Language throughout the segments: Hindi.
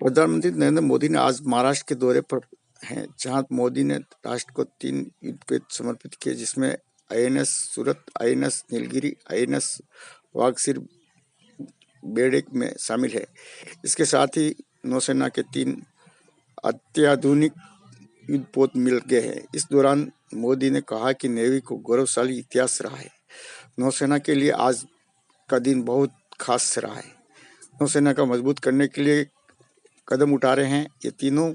प्रधानमंत्री नरेंद्र मोदी ने आज महाराष्ट्र के दौरे पर हैं, जहां मोदी ने राष्ट्र को 3 युद्धपोत समर्पित किए, जिसमें आईएनएस सूरत, आईएनएस नीलगिरी, आईएनएस वागसीर बेड़े में शामिल है। इसके साथ ही नौसेना के 3 अत्याधुनिक युद्धपोत मिल गए हैं। इस दौरान मोदी ने कहा कि नेवी को गौरवशाली इतिहास रहा है। नौसेना के लिए आज का दिन बहुत खास रहा है। नौसेना का मजबूत करने के लिए कदम उठा रहे हैं। ये तीनों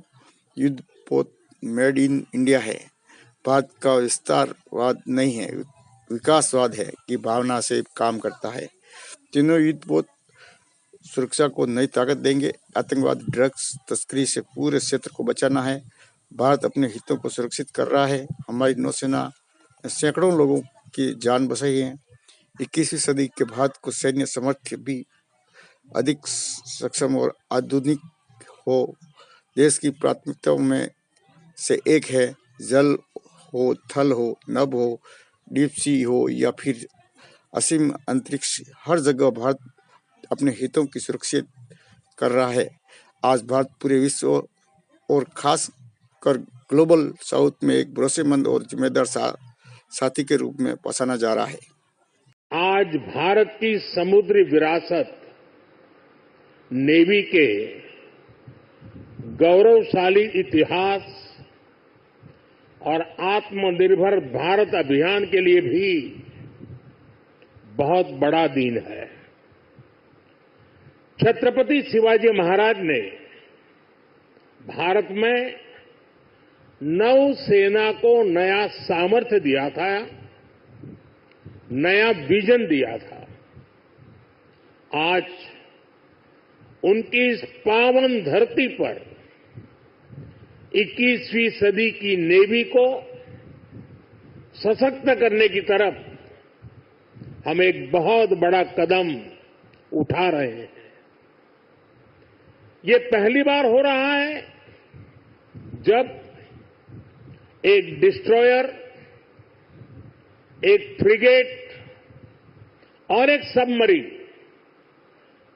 युद्धपोत मेड इन इंडिया है। भारत का विस्तारवाद नहीं है, विकासवाद है की भावना से काम करता है। तीनों युद्धपोत सुरक्षा को नई ताकत देंगे। आतंकवाद, ड्रग्स तस्करी से पूरे क्षेत्र को बचाना है। भारत अपने हितों को सुरक्षित कर रहा है। हमारी नौसेना ने सैकड़ों लोगों की जान बचाई है। 21वीं सदी के भारत को सैन्य सामर्थ्य भी अधिक सक्षम और आधुनिक हो। देश की प्राथमिकताओं में से एक है, जल हो, थल हो, नभ हो, डीप सी हो या फिर असीम अंतरिक्ष, हर जगह भारत अपने हितों की सुरक्षित कर रहा है। आज भारत पूरे विश्व और खास कर ग्लोबल साउथ में एक भरोसेमंद और जिम्मेदार साथी के रूप में पहचाना जा रहा है। आज भारत की समुद्री विरासत, नेवी के गौरवशाली इतिहास और आत्मनिर्भर भारत अभियान के लिए भी बहुत बड़ा दिन है। छत्रपति शिवाजी महाराज ने भारत में नौसेना को नया सामर्थ्य दिया था, नया विजन दिया था। आज उनकी इस पावन धरती पर 21वीं सदी की नेवी को सशक्त करने की तरफ हम एक बहुत बड़ा कदम उठा रहे हैं। ये पहली बार हो रहा है जब एक डिस्ट्रॉयर, एक फ्रिगेट और एक सबमरीन,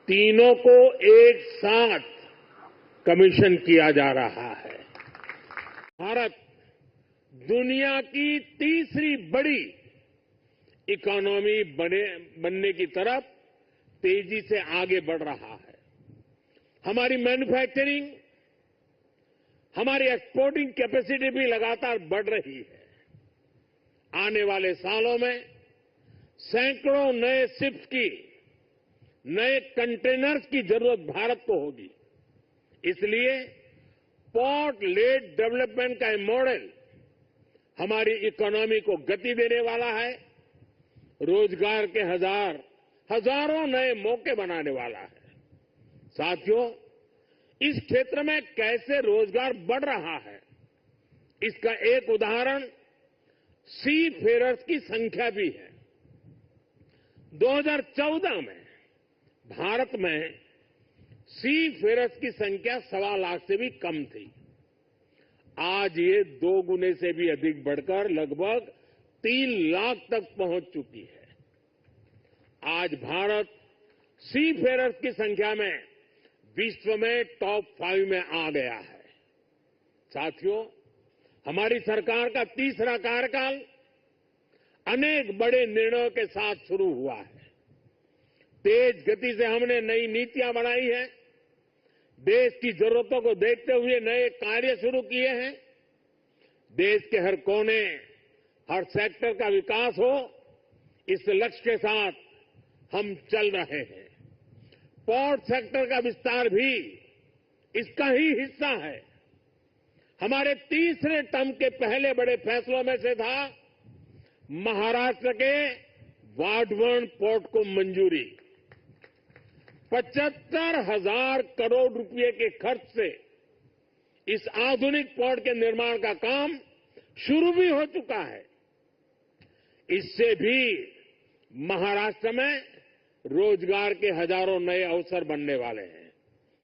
तीनों को एक साथ कमीशन किया जा रहा है। भारत दुनिया की तीसरी बड़ी इकोनॉमी बनने की तरफ तेजी से आगे बढ़ रहा है। हमारी मैन्युफैक्चरिंग, हमारी एक्सपोर्टिंग कैपेसिटी भी लगातार बढ़ रही है। आने वाले सालों में सैकड़ों नए शिप्स की, नए कंटेनर्स की जरूरत भारत को होगी। इसलिए पोर्ट लेड डेवलपमेंट का मॉडल हमारी इकोनॉमी को गति देने वाला है, रोजगार के हजारों नए मौके बनाने वाला है। साथियों, इस क्षेत्र में कैसे रोजगार बढ़ रहा है, इसका एक उदाहरण सी फेरर्स की संख्या भी है। 2014 में भारत में सी फेरर्स की संख्या 1.25 लाख से भी कम थी। आज ये 2 गुने से भी अधिक बढ़कर लगभग 3 लाख तक पहुंच चुकी है। आज भारत सी फेरर्स की संख्या में विश्व में टॉप 5 में आ गया है। साथियों, हमारी सरकार का तीसरा कार्यकाल अनेक बड़े निर्णयों के साथ शुरू हुआ है। तेज गति से हमने नई नीतियां बनाई हैं, देश की जरूरतों को देखते हुए नए कार्य शुरू किए हैं। देश के हर कोने, हर सेक्टर का विकास हो, इस लक्ष्य के साथ हम चल रहे हैं। पोर्ट सेक्टर का विस्तार भी इसका ही हिस्सा है। हमारे तीसरे टर्म के पहले बड़े फैसलों में से था महाराष्ट्र के वाढवण पोर्ट को मंजूरी। 75,000 करोड़ रुपए के खर्च से इस आधुनिक पोर्ट के निर्माण का काम शुरू भी हो चुका है। इससे भी महाराष्ट्र में रोजगार के हजारों नए अवसर बनने वाले हैं।